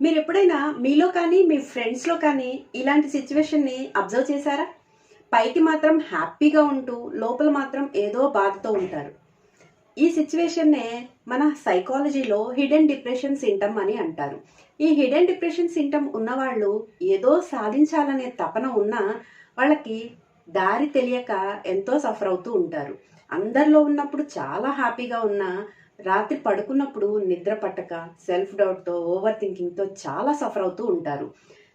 మీరు ఎప్పుడైనా మీలో కానీ మీ ఫ్రెండ్స్లో కానీ ఇలాంటి సిచ్యువేషన్ని అబ్జర్వ్ చేశారా? పైకి మాత్రం హ్యాపీగా ఉంటూ లోపల మాత్రం ఏదో బాధతో ఉంటారు. ఈ సిచ్యువేషన్నే మన సైకాలజీలో హిడెన్ డిప్రెషన్ సింటమ్ అని అంటారు. ఈ హిడెన్ డిప్రెషన్ సింటమ్ ఉన్నవాళ్ళు ఏదో సాధించాలనే తపన ఉన్నా వాళ్ళకి దారి తెలియక ఎంతో సఫర్ అవుతూ ఉంటారు. అందరిలో ఉన్నప్పుడు చాలా హ్యాపీగా ఉన్నా రాత్రి పడుకున్నప్పుడు నిద్ర పట్టక సెల్ఫ్ డౌట్తో ఓవర్ థింకింగ్తో చాలా సఫర్ అవుతూ ఉంటారు.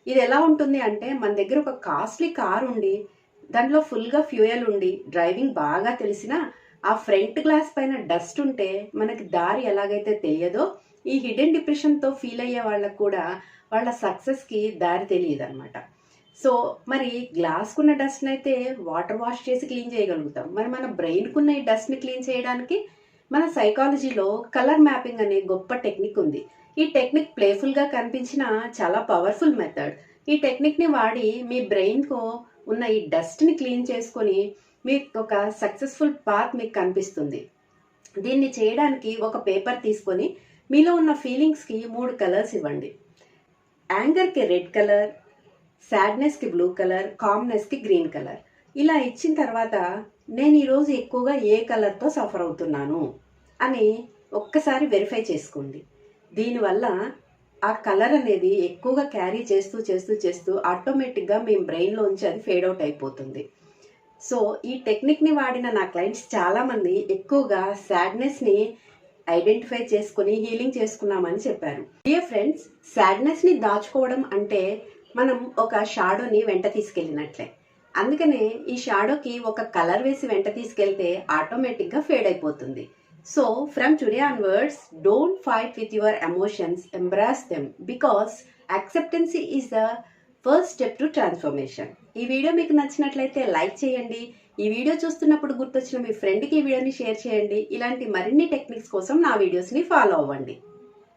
ఇది ఎలా ఉంటుంది అంటే మన దగ్గర ఒక కాస్ట్లీ కార్ ఉండి దాంట్లో ఫుల్గా ఫ్యూయల్ ఉండి డ్రైవింగ్ బాగా తెలిసినా ఆ ఫ్రంట్ గ్లాస్ పైన డస్ట్ ఉంటే మనకి దారి ఎలాగైతే తెలియదో ఈ హిడెన్ డిప్రెషన్తో ఫీల్ అయ్యే వాళ్ళకు కూడా వాళ్ళ సక్సెస్కి దారి తెలియదు అనమాట. సో మరి గ్లాస్కున్న డస్ట్ని అయితే వాటర్ వాష్ చేసి క్లీన్ చేయగలుగుతాం. మరి మన బ్రెయిన్కున్న ఈ డస్ట్ని క్లీన్ చేయడానికి మన సైకాలజీలో కలర్ మ్యాపింగ్ అనే గొప్ప టెక్నిక్ ఉంది. ఈ టెక్నిక్ ప్లేఫుల్గా కనిపించిన చాలా పవర్ఫుల్ మెథడ్. ఈ టెక్నిక్ని వాడి మీ బ్రెయిన్కు ఉన్న ఈ డస్ట్ని క్లీన్ చేసుకొని మీకు ఒక సక్సెస్ఫుల్ పాత్ మీకు కనిపిస్తుంది. దీన్ని చేయడానికి ఒక పేపర్ తీసుకొని మీలో ఉన్న ఫీలింగ్స్కి 3 కలర్స్ ఇవ్వండి. యాంగర్కి రెడ్ కలర్, సాడ్నెస్కి బ్లూ కలర్, కామ్నెస్కి గ్రీన్ కలర్. ఇలా ఇచ్చిన తర్వాత నేను ఈరోజు ఎక్కువగా ఏ కలర్తో సఫర్ అవుతున్నాను అని ఒక్కసారి వెరిఫై చేసుకోండి. దీనివల్ల ఆ కలర్ అనేది ఎక్కువగా క్యారీ చేస్తూ చేస్తూ చేస్తూ ఆటోమేటిక్గా మీ బ్రెయిన్లోంచి అది ఫేడ్ అవుట్ అయిపోతుంది. సో ఈ టెక్నిక్ని వాడిన నా క్లయింట్స్ చాలామంది ఎక్కువగా సాడ్నెస్ని ఐడెంటిఫై చేసుకుని హీలింగ్ చేసుకున్నామని చెప్పారు. డియర్ ఫ్రెండ్స్, సాడ్నెస్ని దాచుకోవడం అంటే మనం ఒక షాడోని వెంట తీసుకెళ్ళినట్లే. అందుకనే ఈ షాడోకి ఒక కలర్ వేసి వెంట తీసుకెళ్తే ఆటోమేటిక్గా ఫేడ్ అయిపోతుంది. So from today onwards, don't fight with your emotions, embrace them because acceptancy is the first step to transformation. ఈ వీడియో మీకు నచ్చినట్లయితే లైక్ చేయండి. ఈ వీడియో చూస్తున్నప్పుడు గుర్తొచ్చిన మీ ఫ్రెండ్కి ఈ వీడియోని షేర్ చేయండి. ఇలాంటి మరిన్ని టెక్నిక్స్ కోసం నా వీడియోస్ని ఫాలో అవ్వండి.